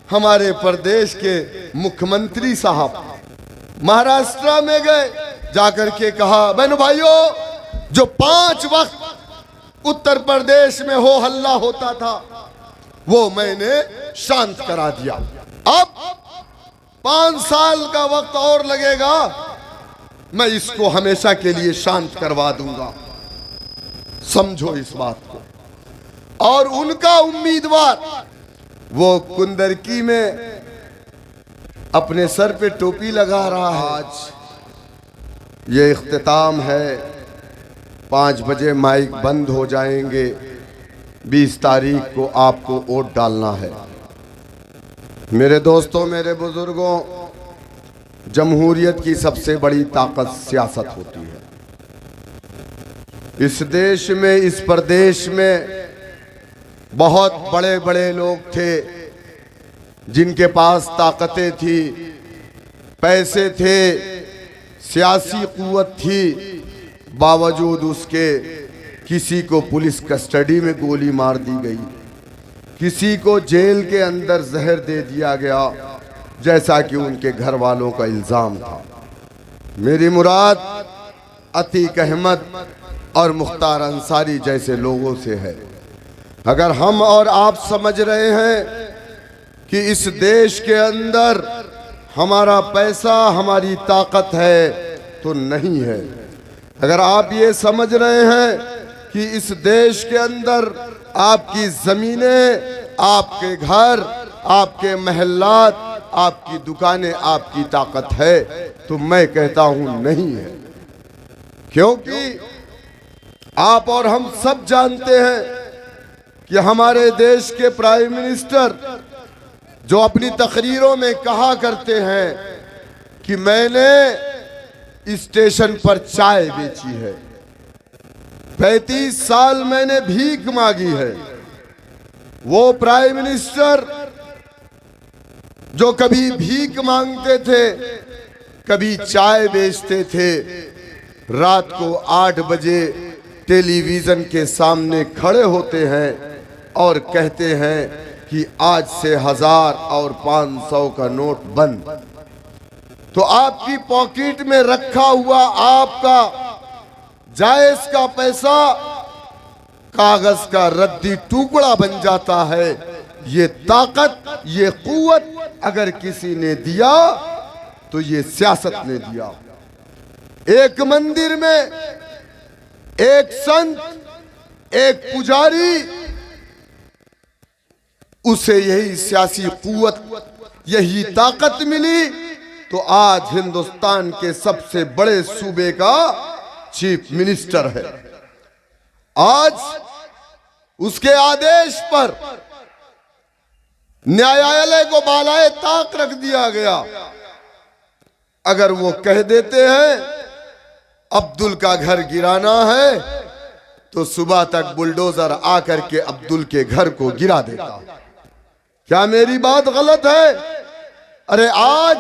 हमारे प्रदेश के मुख्यमंत्री साहब महाराष्ट्र में गए, जाकर के कहा बहनों भाइयों, जो 5 वक्त उत्तर प्रदेश में हो हल्ला होता था वो मैंने शांत करा दिया। अब 5 साल का वक्त और लगेगा, मैं इसको हमेशा के लिए शांत करवा दूंगा। समझो इस बात को। और उनका उम्मीदवार वो कुंदरकी में अपने सर पे टोपी लगा रहा है। आज ये इख्तिताम है, 5 बजे माइक बंद हो जाएंगे। 20 तारीख को आपको वोट डालना है। मेरे दोस्तों, मेरे बुजुर्गों, जमहूरियत की सबसे बड़ी ताकत सियासत होती है। इस देश में, इस प्रदेश में बहुत बड़े बड़े लोग थे जिनके पास ताकतें थी, पैसे थे, सियासी कुव्वत थी, बावजूद उसके किसी को पुलिस कस्टडी में गोली मार दी गई, किसी को जेल के अंदर जहर दे दिया गया, जैसा कि उनके घर वालों का इल्जाम था। मेरी मुराद अतीक अहमद और मुख्तार अंसारी जैसे लोगों से है। अगर हम और आप समझ रहे हैं कि इस देश के अंदर हमारा पैसा, हमारी ताकत है, तो नहीं है। अगर आप ये समझ रहे हैं कि इस देश के अंदर आपकी जमीनें, आपके घर, आपके महल्लात, आपकी दुकानें, आपकी ताकत है, तो मैं कहता हूं नहीं है। क्योंकि आप और हम सब जानते हैं कि हमारे देश के प्राइम मिनिस्टर जो अपनी तकरीरों में कहा करते हैं कि मैंने स्टेशन पर चाय बेची है, 35 साल मैंने भीख मांगी है। वो प्राइम मिनिस्टर जो कभी भीख मांगते थे, कभी चाय बेचते थे, रात को 8 बजे टेलीविजन के सामने खड़े होते हैं और कहते हैं कि आज से 1000 और 500 का नोट बंद। तो आपकी पॉकेट में रखा हुआ आपका जायज का पैसा कागज का रद्दी टुकड़ा बन जाता है। ये ताकत, ये कुव्वत अगर किसी ने दिया तो ये सियासत ने दिया। एक मंदिर में एक संत, एक पुजारी, उसे यही सियासी कुव्वत, यही ताकत मिली, तो आज हिंदुस्तान के सबसे बड़े सूबे का चीफ मिनिस्टर है। आज उसके आदेश पर न्यायालय को बालाए ताक रख दिया गया। अगर वो कह देते हैं अब्दुल का घर गिराना है, तो सुबह तक बुलडोजर आकर के अब्दुल के घर को गिरा देता। क्या मेरी बात गलत है? अरे आज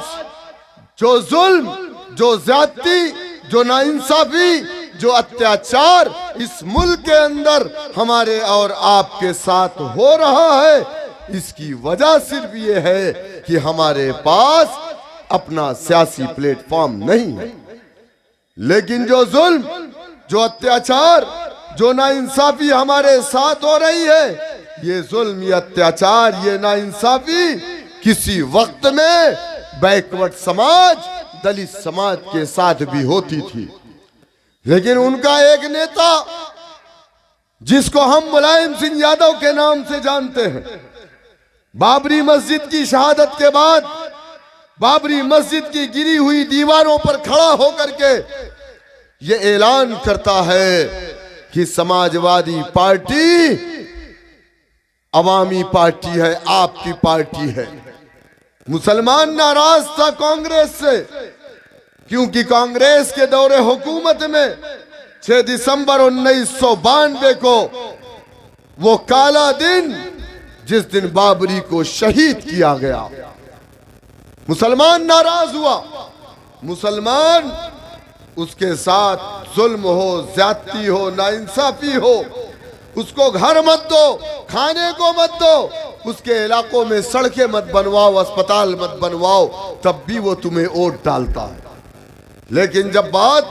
जो जुल्म, जो ज्यादती, जो नाइंसाफी, जो अत्याचार इस मुल्क के अंदर हमारे और आपके साथ हो रहा है, इसकी वजह सिर्फ ये है कि हमारे पास अपना सियासी प्लेटफॉर्म नहीं है। लेकिन जो जुल्म, जो अत्याचार, जो नाइंसाफी हमारे साथ हो रही है, ये जुल्म, ये अत्याचार, ये नाइंसाफी किसी वक्त में बैकवर्ड समाज, दलित समाज के साथ भी होती थी। लेकिन उनका एक नेता जिसको हम मुलायम सिंह यादव के नाम से जानते हैं, बाबरी मस्जिद की शहादत के बाद बाबरी मस्जिद की गिरी हुई दीवारों पर खड़ा होकर के ये ऐलान करता है कि समाजवादी पार्टी अवामी पार्टी है, आपकी पार्टी है। मुसलमान नाराज था कांग्रेस से, क्योंकि कांग्रेस के दौरे हुकूमत में 6 दिसंबर 1992 को वो काला दिन, जिस दिन बाबरी को शहीद किया गया, मुसलमान नाराज हुआ। मुसलमान उसके साथ जुल्म हो, ज्यादती हो, नाइंसाफी हो, उसको घर मत दो, खाने को मत दो, उसके इलाकों में सड़कें मत बनवाओ, अस्पताल मत बनवाओ, तब भी वो तुम्हें वोट डालता है। लेकिन जब बात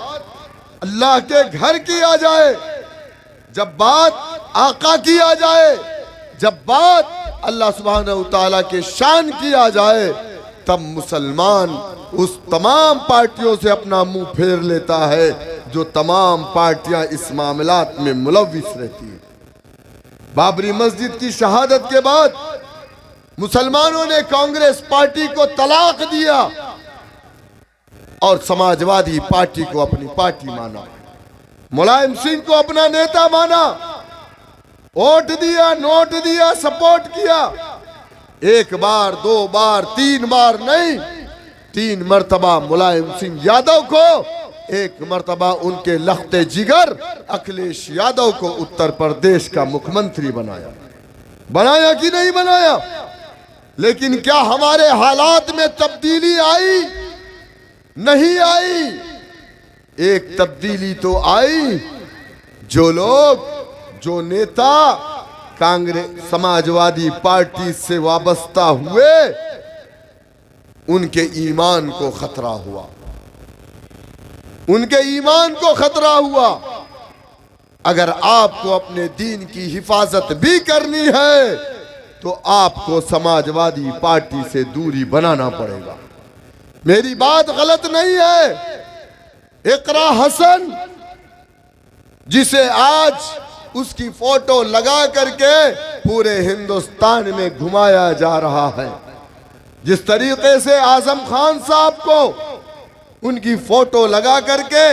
अल्लाह के घर की आ जाए, जब बात आका की आ जाए, जब बात अल्लाह सुब्हानहू तआला के शान की आ जाए, तब मुसलमान उस तमाम पार्टियों से अपना मुंह फेर लेता है जो तमाम पार्टियां इस मामलात में मुलव्विस रहती है। बाबरी मस्जिद की शहादत के बाद मुसलमानों ने कांग्रेस पार्टी को तलाक दिया और समाजवादी पार्टी को अपनी पार्टी माना, मुलायम सिंह को अपना नेता माना, वोट दिया, नोट दिया, सपोर्ट किया। एक बार, दो बार, तीन बार नहीं, 3 मर्तबा मुलायम सिंह यादव को, 1 मर्तबा उनके लख्ते जिगर अखिलेश यादव को उत्तर प्रदेश का मुख्यमंत्री बनाया कि नहीं बनाया? लेकिन क्या हमारे हालात में तब्दीली आई? नहीं आई। एक तब्दीली तो आई, जो लोग, जो नेता कांग्रेस समाजवादी पार्टी से वाबस्ता हुए, उनके ईमान को खतरा हुआ, उनके ईमान को खतरा हुआ। अगर आपको अपने दीन की हिफाजत भी करनी है तो आपको समाजवादी पार्टी से दूरी बनाना पड़ेगा। मेरी बात गलत नहीं है। इकरा हसन, जिसे आज उसकी फोटो लगा करके पूरे हिंदुस्तान में घुमाया जा रहा है, जिस तरीके से आजम खान साहब को उनकी फोटो लगा करके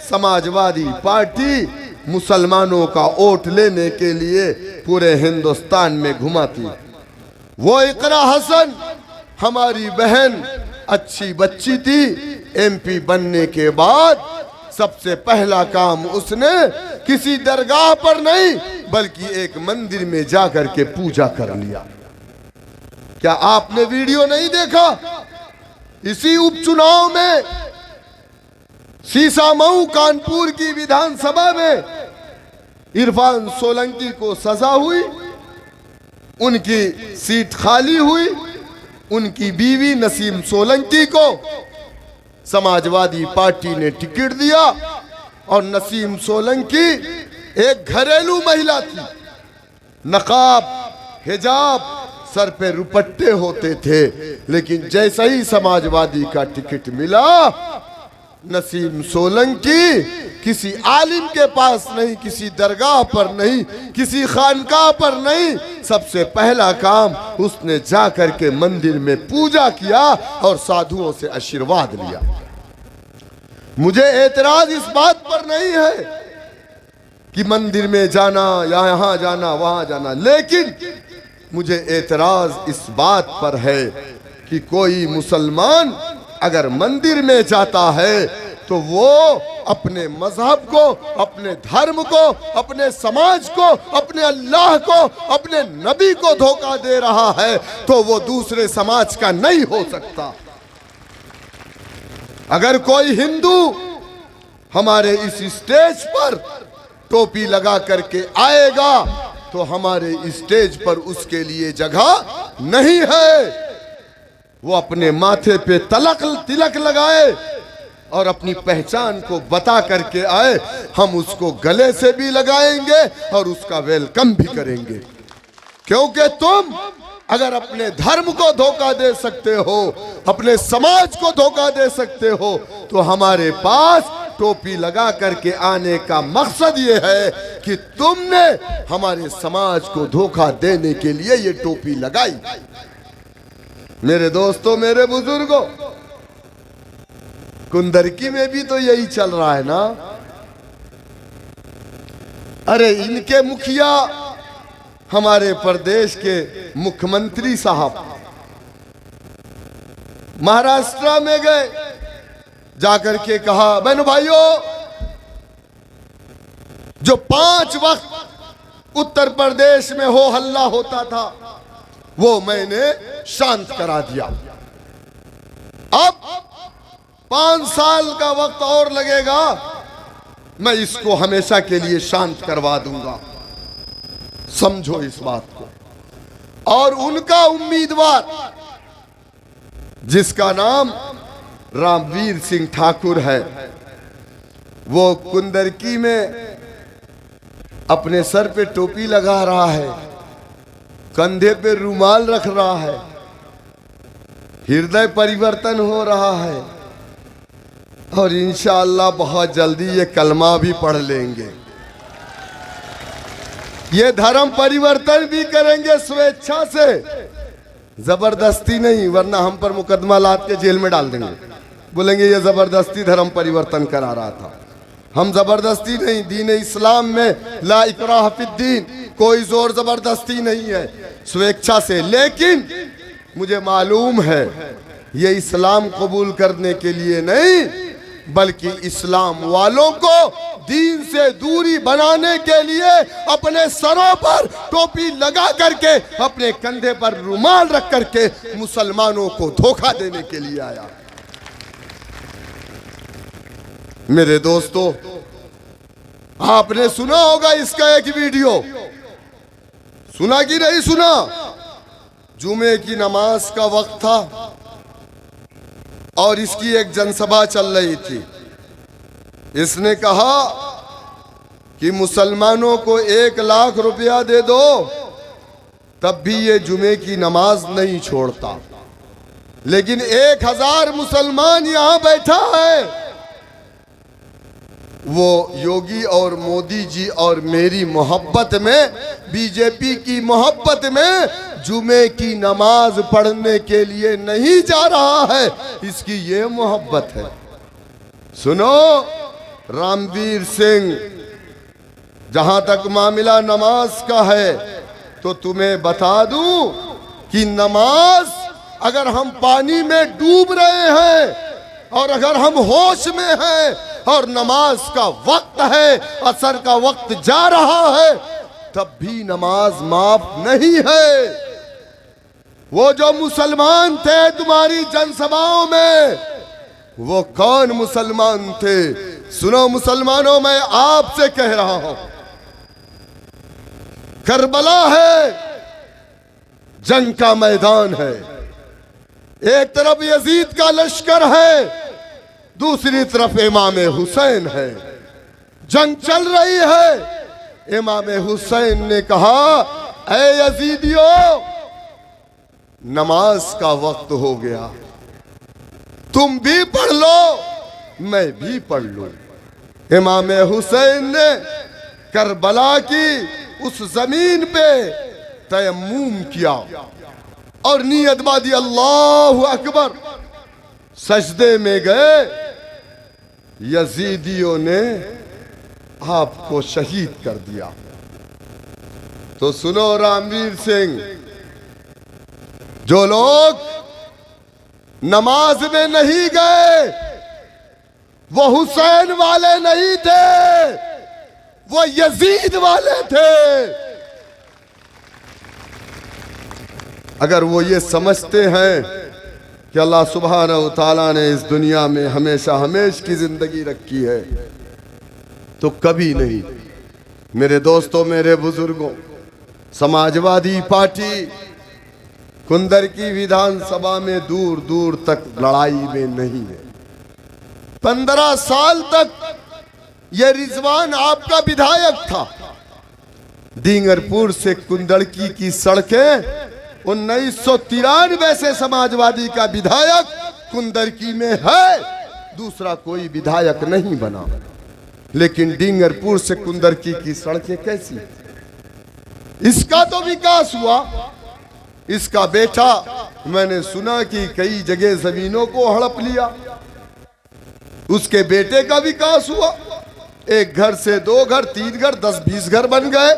समाजवादी पार्टी मुसलमानों का वोट लेने के लिए पूरे हिंदुस्तान में घुमाती, वो इकरा हसन हमारी बहन अच्छी बच्ची थी। एमपी बनने के बाद सबसे पहला काम उसने किसी दरगाह पर नहीं बल्कि एक मंदिर में जाकर के पूजा कर लिया। क्या आपने वीडियो नहीं देखा? इसी उपचुनाव में सीसामऊ कानपुर की विधानसभा में इरफान सोलंकी को सजा हुई, उनकी सीट खाली हुई, उनकी बीवी नसीम सोलंकी को समाजवादी पार्टी ने टिकट दिया और नसीम सोलंकी एक घरेलू महिला थी, नकाब, हिजाब, सर पे रुपट्टे होते थे, लेकिन जैसा ही समाजवादी का टिकट मिला, नसीम सोलंकी किसी आलिम के पास नहीं, किसी दरगाह पर नहीं, किसी खानकाह पर नहीं, सबसे पहला काम उसने जाकर के मंदिर में पूजा किया और साधुओं से आशीर्वाद लिया। मुझे एतराज इस बात पर नहीं है कि मंदिर में जाना या यहाँ जाना वहां जाना, लेकिन मुझे एतराज इस बात पर है कि कोई मुसलमान अगर मंदिर में जाता है तो वो अपने मजहब को, अपने धर्म को, अपने समाज को, अपने अल्लाह को, अपने नबी को धोखा दे रहा है, तो वो दूसरे समाज का नहीं हो सकता। अगर कोई हिंदू हमारे इस स्टेज पर टोपी लगा करके आएगा तो हमारे स्टेज पर उसके लिए जगह नहीं है। वो अपने माथे पे तिलक लगाए और अपनी पहचान को बता करके आए, हम उसको गले से भी लगाएंगे और उसका वेलकम भी करेंगे। क्योंकि तुम अगर अपने धर्म को धोखा दे सकते हो, अपने समाज को धोखा दे सकते हो, तो हमारे पास टोपी लगा करके आने का मकसद ये है कि तुमने हमारे समाज को धोखा देने के लिए ये टोपी लगाई। मेरे दोस्तों, मेरे बुजुर्गों, कुंदरकी में भी तो यही चल रहा है ना। अरे इनके मुखिया हमारे प्रदेश के मुख्यमंत्री साहब महाराष्ट्र में गए, जाकर के कहा, बहनों भाइयों, जो 5 वक्त उत्तर प्रदेश में हो हल्ला होता था वो मैंने शांत करा दिया। अब 5 साल का वक्त और लगेगा, मैं इसको हमेशा के लिए शांत करवा दूंगा। समझो इस बात को। और उनका उम्मीदवार जिसका नाम रामवीर सिंह ठाकुर है, वो कुंदरकी में अपने सर पे टोपी लगा रहा है, कंधे पे रुमाल रख रहा है, हृदय परिवर्तन हो रहा है और इंशाअल्लाह बहुत जल्दी ये कलमा भी पढ़ लेंगे। ये धर्म परिवर्तन भी करेंगे स्वेच्छा से, जबरदस्ती नहीं, वरना हम पर मुकदमा लाद के जेल में डाल देंगे। बोलेंगे ये जबरदस्ती धर्म परिवर्तन करा रहा था। हम जबरदस्ती नहीं, दीन इस्लाम में ला इकराह फिद्दीन, कोई जोर जबरदस्ती नहीं है, स्वेच्छा से। लेकिन मुझे मालूम है ये इस्लाम कबूल करने के लिए नहीं, बल्कि इस्लाम वालों को दीन से दूरी बनाने के लिए अपने सरों पर टोपी लगा करके, अपने कंधे पर रुमाल रख करके मुसलमानों को धोखा देने के लिए आया। मेरे दोस्तों, आपने सुना होगा इसका एक वीडियो, सुना कि नहीं सुना? जुमे की नमाज का वक्त था और इसकी एक जनसभा चल रही थी। इसने कहा कि मुसलमानों को 1 लाख रुपया दे दो तब भी ये जुमे की नमाज नहीं छोड़ता। लेकिन 1000 मुसलमान यहां बैठा है, वो योगी और मोदी जी और मेरी मोहब्बत में, बीजेपी की मोहब्बत में जुमे की नमाज पढ़ने के लिए नहीं जा रहा है। इसकी ये मोहब्बत है। सुनो रामवीर सिंह, जहां तक मामला नमाज का है तो तुम्हें बता दूं कि नमाज अगर हम पानी में डूब रहे हैं और अगर हम होश में हैं और नमाज का वक्त है, असर का वक्त जा रहा है, तब भी नमाज माफ नहीं है। वो जो मुसलमान थे तुम्हारी जनसभाओं में, वो कौन मुसलमान थे? सुनो मुसलमानों, मैं आपसे कह रहा हूं, करबला है, जंग का मैदान है, एक तरफ यजीद का लश्कर है, दूसरी तरफ इमाम हुसैन है, जंग चल रही है। इमाम हुसैन ने कहा, ऐ यजीदियों, नमाज का वक्त हो गया, तुम भी पढ़ लो, मैं भी पढ़ लूं। इमाम हुसैन ने करबला की उस जमीन पे तयम्मुम किया और नियत बादी अल्लाहु अकबर, सजदे में गए। यजीदियों ने आपको शहीद कर दिया। तो सुनो रामवीर सिंह, जो लोग नमाज में नहीं गए वो हुसैन वाले नहीं थे, वो यजीद वाले थे। अगर वो ये समझते हैं कि अल्लाह सुब्हानहू तआला ने इस दुनिया में हमेशा हमेश की जिंदगी रखी है, तो कभी नहीं। मेरे दोस्तों, मेरे बुजुर्गों, समाजवादी पार्टी कुंदरकी विधानसभा में दूर दूर तक लड़ाई में नहीं है। 15 साल तक यह रिजवान आपका विधायक था। डींगरपुर से कुंदरकी की सड़कें 1993 से समाजवादी का विधायक कुंदरकी में है, दूसरा कोई विधायक नहीं बना। लेकिन डींगरपुर से कुंदरकी की सड़कें कैसी? इसका तो विकास हुआ। इसका बेटा, मैंने सुना कि कई जगह जमीनों को हड़प लिया, उसके बेटे का विकास हुआ। 1 घर से 2 घर, 3 घर, 10-20 घर बन गए।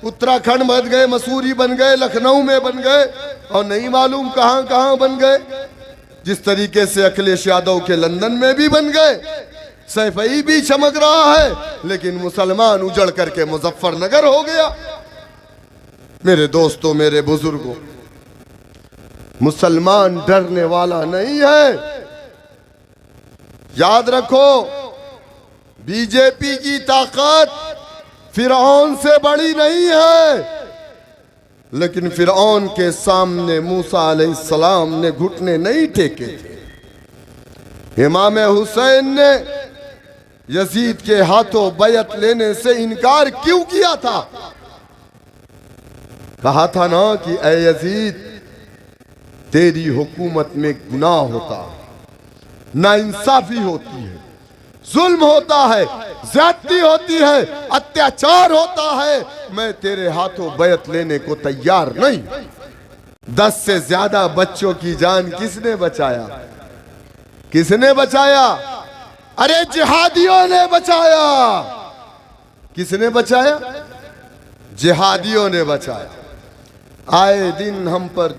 उत्तराखंड बन गए, मसूरी बन गए, लखनऊ में बन गए और नहीं मालूम कहां कहां बन गए। जिस तरीके से अखिलेश यादव के लंदन में भी बन गए, सैफई भी चमक रहा है, लेकिन मुसलमान उजड़ करके मुजफ्फरनगर हो गया। मेरे दोस्तों, मेरे बुजुर्गों, मुसलमान डरने वाला नहीं है। याद रखो, बीजेपी की ताकत फिरौन से बड़ी नहीं है, लेकिन फिरौन के सामने मूसा अलैहिस्सलाम ने घुटने नहीं टेके थे। इमाम हुसैन ने यजीद के हाथों बैत लेने से इनकार क्यों किया था? कहा था ना कि ऐ यजीद, तेरी हुकूमत में गुनाह होता, नाइंसाफी होती है, जुल्म होता है, ज्यादती होती है, अत्याचार होता है, मैं तेरे हाथों बैत लेने को तैयार नहीं। 10 से ज्यादा बच्चों की जान किसने बचाया? किसने बचाया? अरे जिहादियों ने बचाया। किसने बचाया? जिहादियों ने बचाया। आए दिन हम पर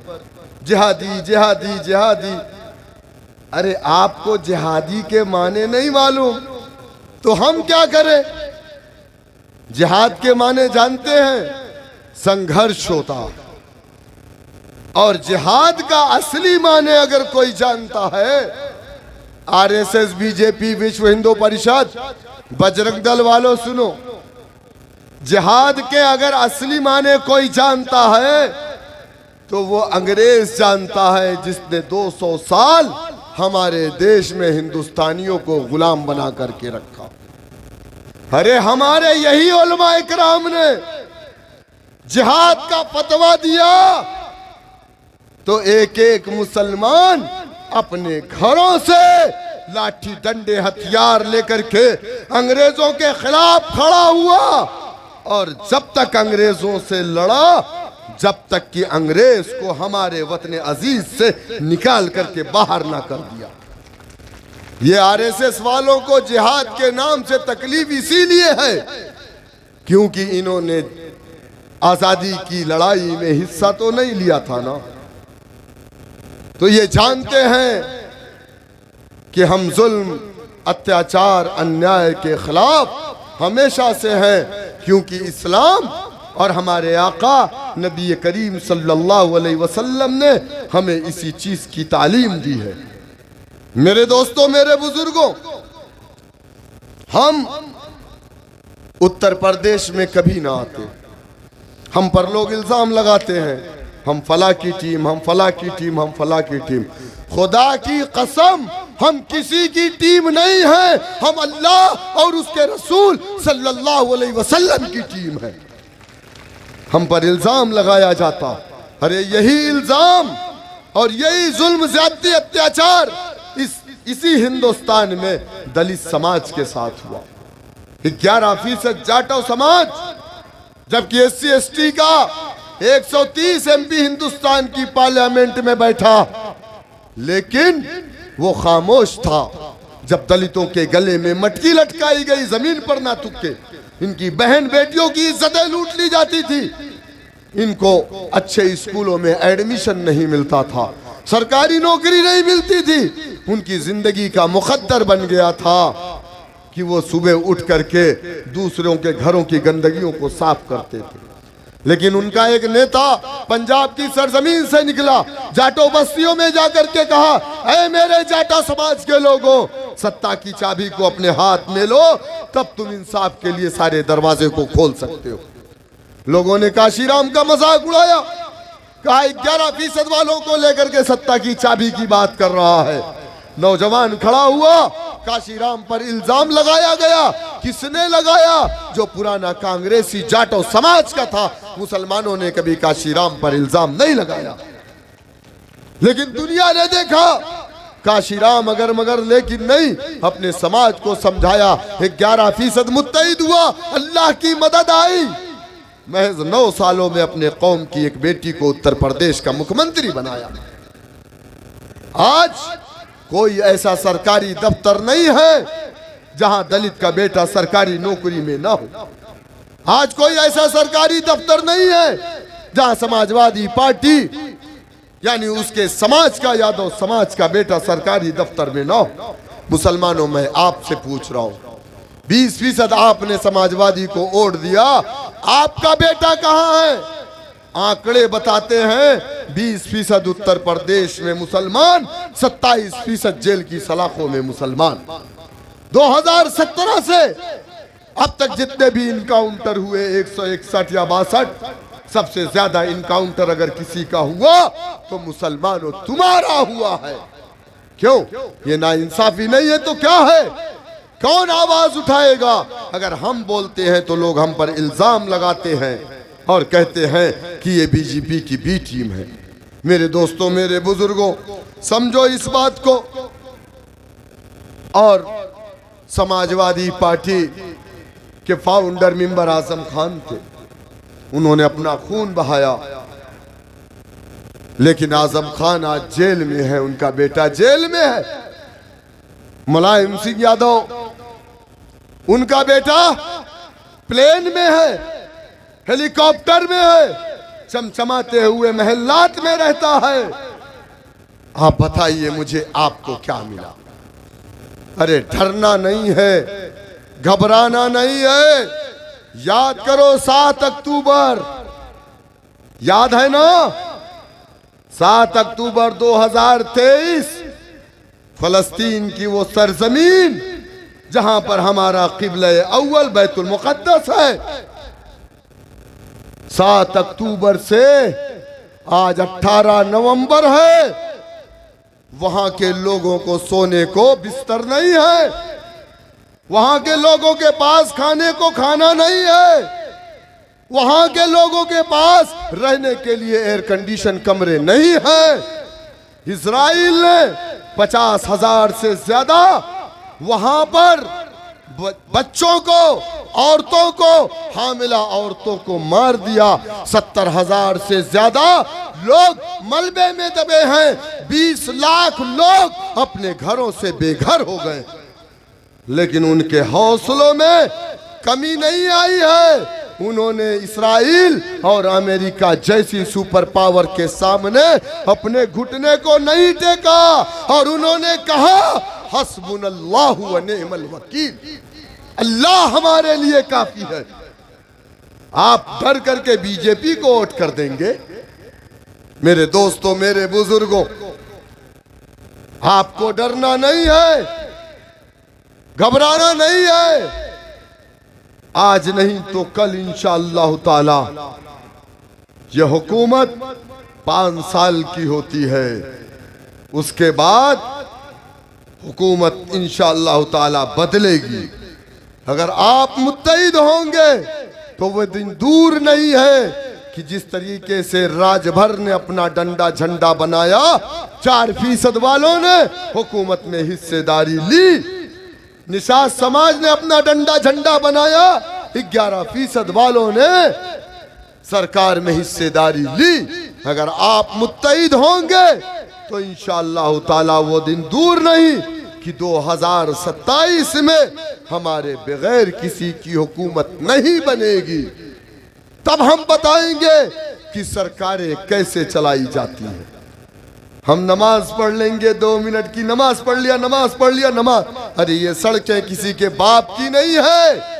जिहादी जिहादी जिहादी। अरे आपको जिहादी के माने नहीं मालूम तो हम क्या करें? जिहाद के माने जानते हैं? संघर्ष होता। और जिहाद का असली माने अगर कोई जानता है, आरएसएस, बीजेपी, विश्व हिंदू परिषद, बजरंग दल वालों सुनो, जिहाद के अगर असली माने कोई जानता है तो वो अंग्रेज जानता है, जिसने 200 साल हमारे देश में हिंदुस्तानियों को गुलाम बना करके रखा। अरे हमारे यही उलमा इकराम ने जिहाद का फतवा दिया तो एक एक मुसलमान अपने घरों से लाठी डंडे हथियार लेकर के अंग्रेजों के खिलाफ खड़ा हुआ, और जब तक अंग्रेजों से लड़ा, जब तक कि अंग्रेज को हमारे वतन अजीज से निकाल करके बाहर ना कर दिया। ये आरएसएस वालों को जिहाद के नाम से तकलीफ इसीलिए है क्योंकि इन्होंने आजादी की लड़ाई में हिस्सा तो नहीं लिया था ना। तो ये जानते हैं कि हम जुल्म, अत्याचार, अन्याय के खिलाफ हमेशा से हैं, क्योंकि इस्लाम और हमारे आका नबी करीम सल्लल्लाहु अलैहि वसल्लम ने हमें इसी चीज की तालीम दी है। मेरे दोस्तों, मेरे बुजुर्गों, हम उत्तर प्रदेश में कभी ना आते। हम पर लोग इल्जाम लगाते हैं, हम फला की टीम, हम फला की टीम, हम फला की टीम। खुदा की कसम, हम किसी की टीम नहीं है, हम अल्लाह और उसके रसूल सल्लल्लाहु अलैहि वसल्लम की टीम है। हम पर इल्जाम लगाया जाता, अरे यही इल्जाम और यही जुल्म, ज्यादती, अत्याचार इसी हिंदुस्तान में दलित समाज के साथ हुआ। 11% जाटो समाज, जबकि SC ST का 130 MP हिंदुस्तान की पार्लियामेंट में बैठा, लेकिन वो खामोश था जब दलितों के गले में मटकी लटकाई गई, जमीन पर ना तुक्के, इनकी बहन बेटियों की इज्जतें लूट ली जाती थी, इनको अच्छे स्कूलों में एडमिशन नहीं मिलता था, सरकारी नौकरी नहीं मिलती थी, उनकी जिंदगी का मुकद्दर बन गया था कि वो सुबह उठ करके दूसरों के घरों की गंदगियों को साफ करते थे। लेकिन उनका एक नेता पंजाब की सरजमीन से निकला, जाटो बस्तियों में जाकर के कहा, ऐ मेरे जाटा समाज के लोगों, सत्ता की चाबी को अपने हाथ में लो, तब तुम इंसाफ के लिए सारे दरवाजे को खोल सकते हो। लोगों ने काशीराम का मजाक उड़ाया, कहा 11% वालों को लेकर के सत्ता की चाबी की बात कर रहा है। नौजवान खड़ा हुआ, काशीराम पर इल्जाम लगाया गया। किसने लगाया? जो पुराना कांग्रेसी जाटो समाज का था। मुसलमानों ने कभी काशीराम पर इल्जाम नहीं लगाया, लेकिन दुनिया ने देखा काशीराम अगर मगर, लेकिन नहीं, अपने समाज को समझाया, 11% मुत्तहिद हुआ, अल्लाह की मदद आई। महज 9 सालों में अपने कौम की एक बेटी को उत्तर प्रदेश का मुख्यमंत्री बनाया। आज कोई ऐसा सरकारी दफ्तर नहीं है जहां दलित का बेटा सरकारी नौकरी में ना हो। आज कोई ऐसा सरकारी दफ्तर नहीं है जहां समाजवादी पार्टी यानी उसके समाज का, यादव समाज का बेटा सरकारी दफ्तर में ना हो। मुसलमानों, मैं आपसे पूछ रहा हूं, 20% आपने समाजवादी को वोट दिया, आपका बेटा कहां है? आंकड़े बताते हैं 20% उत्तर प्रदेश में मुसलमान, 27% जेल की सलाखों में मुसलमान। 2017 से अब तक जितने भी इनकाउंटर हुए 161 या 62, सबसे ज्यादा इनकाउंटर अगर किसी का हुआ तो मुसलमानों तुम्हारा हुआ है। क्यों? ये नाइंसाफी नहीं है तो क्या है? कौन आवाज उठाएगा? अगर हम बोलते हैं तो लोग हम पर इल्जाम लगाते हैं और कहते हैं कि ये बीजेपी की बी टीम है। मेरे दोस्तों, मेरे बुजुर्गों, समझो इस बात को। और समाजवादी पार्टी के फाउंडर मेंबर आजम खान थे, उन्होंने अपना खून बहाया, लेकिन आजम खान आज जेल में है, उनका बेटा जेल में है। मुलायम सिंह यादव, उनका बेटा प्लेन में है, हेलीकॉप्टर में है, चमचमाते हुए महल्लात में रहता है। आप बताइए मुझे, आपको क्या मिला? अरे डरना नहीं है, घबराना नहीं है। याद करो 7 अक्टूबर, याद है ना? 7 अक्टूबर 2023, फलस्तीन की वो सरजमीन जहां पर हमारा किबला अव्वल बैतुल मुक़द्दस है। 7 अक्टूबर से आज 18 नवंबर है। वहां के लोगों को सोने को बिस्तर नहीं है, वहां के लोगों के पास खाने को खाना नहीं है, वहां के लोगों के पास रहने के लिए एयर कंडीशन कमरे नहीं है। इजराइल ने 50,000 से ज्यादा वहां पर बच्चों को, औरतों को, हामिला औरतों को मार दिया। 70,000 से ज्यादा लोग मलबे में दबे हैं। 20 लाख लोग अपने घरों से बेघर हो गए, लेकिन उनके हौसलों में कमी नहीं आई है। उन्होंने इस्राइल और अमेरिका जैसी सुपर पावर के सामने अपने घुटने को नहीं टेका और उन्होंने कहा हस्बुनल्लाहु व निअमल वकील, अल्लाह हमारे लिए काफी है। आप डर करके बीजेपी को वोट कर देंगे? मेरे दोस्तों, मेरे बुजुर्गों, आपको डरना नहीं है, घबराना नहीं है। आज नहीं तो कल इंशाअल्लाह ताला यह हुकूमत 5 साल की होती है। उसके बाद हुकूमत इंशाअल्लाह ताला बदलेगी। अगर आप मुत्तहिद होंगे तो वह दिन दूर नहीं है कि जिस तरीके से राजभर ने अपना डंडा झंडा बनाया, 4% वालों ने हुकूमत में हिस्सेदारी ली। निषाद समाज ने अपना डंडा झंडा बनाया, 11% वालों ने सरकार में हिस्सेदारी ली। अगर आप मुत्तहिद होंगे तो इंशाअल्लाह ताला वो दिन दूर नहीं कि 2027 में हमारे बगैर किसी की हुकूमत नहीं बनेगी। तब हम बताएंगे कि सरकारें कैसे चलाई जाती हैं। हम नमाज पढ़ लेंगे, 2 मिनट की नमाज पढ़ लिया, नमाज पढ़ लिया, नमाज। अरे ये सड़कें किसी के बाप की नहीं है।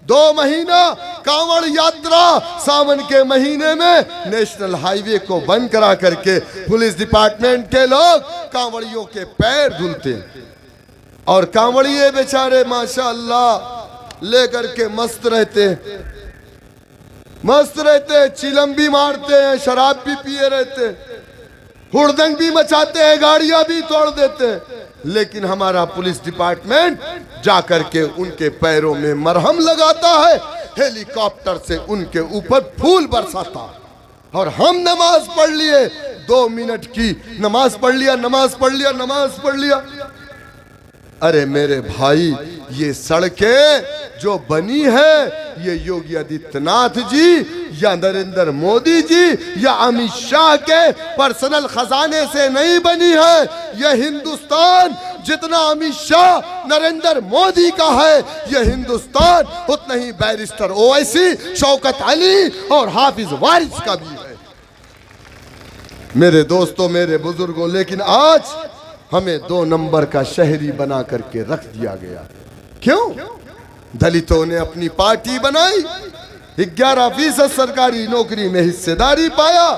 2 महीना कांवड़ यात्रा, सावन के महीने में नेशनल हाईवे को बंद करा करके पुलिस डिपार्टमेंट के लोग कांवड़ियों के पैर धुलते हैं और कांवड़िए बेचारे माशाअल्लाह लेकर के मस्त रहते, मस्त रहते, चिलम भी मारते हैं, शराब भी पिए रहते, हुड़दंग भी मचाते हैं, गाड़ियां भी तोड़ देते। लेकिन हमारा पुलिस डिपार्टमेंट जाकर के उनके पैरों में मरहम लगाता है, हेलीकॉप्टर से उनके ऊपर फूल बरसाता। और हम नमाज पढ़ लिए, 2 मिनट की नमाज पढ़ लिया, नमाज पढ़ लिया, नमाज पढ़ लिया। अरे मेरे भाई, ये सड़कें जो बनी है ये योगी आदित्यनाथ जी या नरेंद्र मोदी जी या अमित शाह के पर्सनल खजाने से नहीं बनी है। यह हिंदुस्तान जितना अमित शाह नरेंद्र मोदी का है, यह हिंदुस्तान उतना ही बैरिस्टर ओवैसी, शौकत अली और हाफिज वारिस का भी है। मेरे दोस्तों, मेरे बुजुर्गों, लेकिन आज हमें 2 नंबर का शहरी बना करके रख दिया गया। क्यों? दलितों ने अपनी पार्टी बनाई, 11% सरकारी नौकरी में हिस्सेदारी पाया,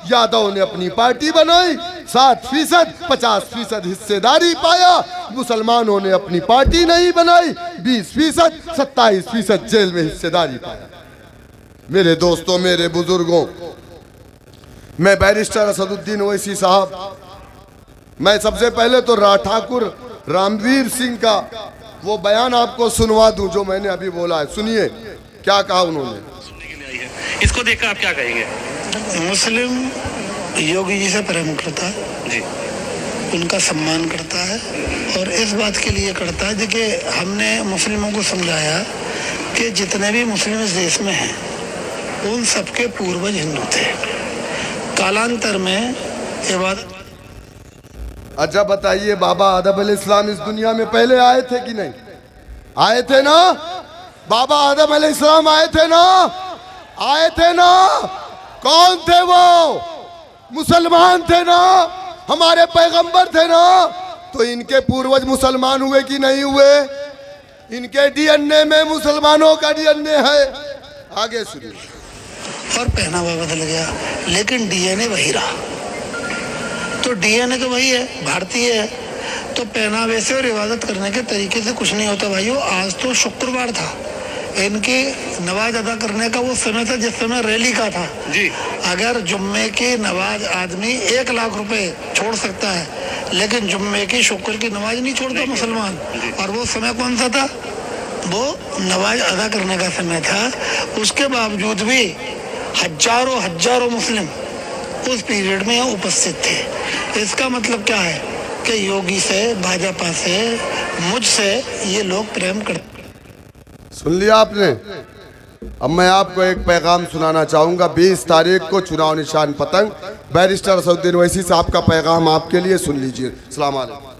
यादव ने अपनी पार्टी बनाई, 7%, 50% हिस्सेदारी पाया। मुसलमानों ने अपनी पार्टी नहीं बनाई, 20%, 27% जेल में हिस्सेदारी पाया। मेरे दोस्तों, मेरे बुजुर्गों, मैं बैरिस्टर असदुद्दीन ओवैसी साहब, मैं सबसे पहले तो ठाकुर रामवीर सिंह का वो बयान आपको सुनवा दूं जो मैंने अभी बोला है। सुनिए क्या कहा उन्होंने। सुनने के लिए आई है, इसको देखकर आप क्या कहेंगे? मुस्लिम योगी जी से प्रेम करता है जी, उनका सम्मान करता है और इस बात के लिए करता है कि हमने मुस्लिमों को समझाया कि जितने भी मुस्लिम इस देश में हैं उन सबके पूर्वज हिंदू थे। कालांतर में इबादत। अच्छा बताइए, बाबा आदम अलैहिस्सलाम इस दुनिया में पहले आए थे कि नहीं? आए थे ना? बाबा आदम अलैहिस्सलाम आए थे ना? आए थे ना? कौन थे वो? मुसलमान थे ना? हमारे पैगंबर थे ना? तो इनके पूर्वज मुसलमान हुए कि नहीं हुए? इनके डीएनए में मुसलमानों का डीएनए है। आगे सुनिए। और पहनावा बदल गया लेकिन डीएनए वही रहा। तो डीएनए तो वही है, भारतीय है। तो पहनावे से और इबादत करने के तरीके से कुछ नहीं होता भाइयों। आज तो शुक्रवार था, इनकी नमाज अदा करने का वो समय था जिस समय रैली का था जी। अगर जुम्मे की नमाज आदमी 1 लाख रुपए छोड़ सकता है, लेकिन जुम्मे की शुक्र की नमाज नहीं छोड़ता मुसलमान। और वो समय कौन सा था? वो नमाज अदा करने का समय था। उसके बावजूद भी हजारों मुस्लिम उस पीरियड में उपस्थित थे। इसका मतलब क्या है कि योगी से, भाजपा से, मुझसे ये लोग प्रेम करते। सुन लिया आपने? अब मैं आपको एक पैगाम सुनाना चाहूंगा। 20 तारीख को चुनाव निशान पतंग, बैरिस्टर असदुद्दीन ओवैसी साहब का पैगाम आपके लिए, सुन लीजिए। अस्सलाम वालेकुम।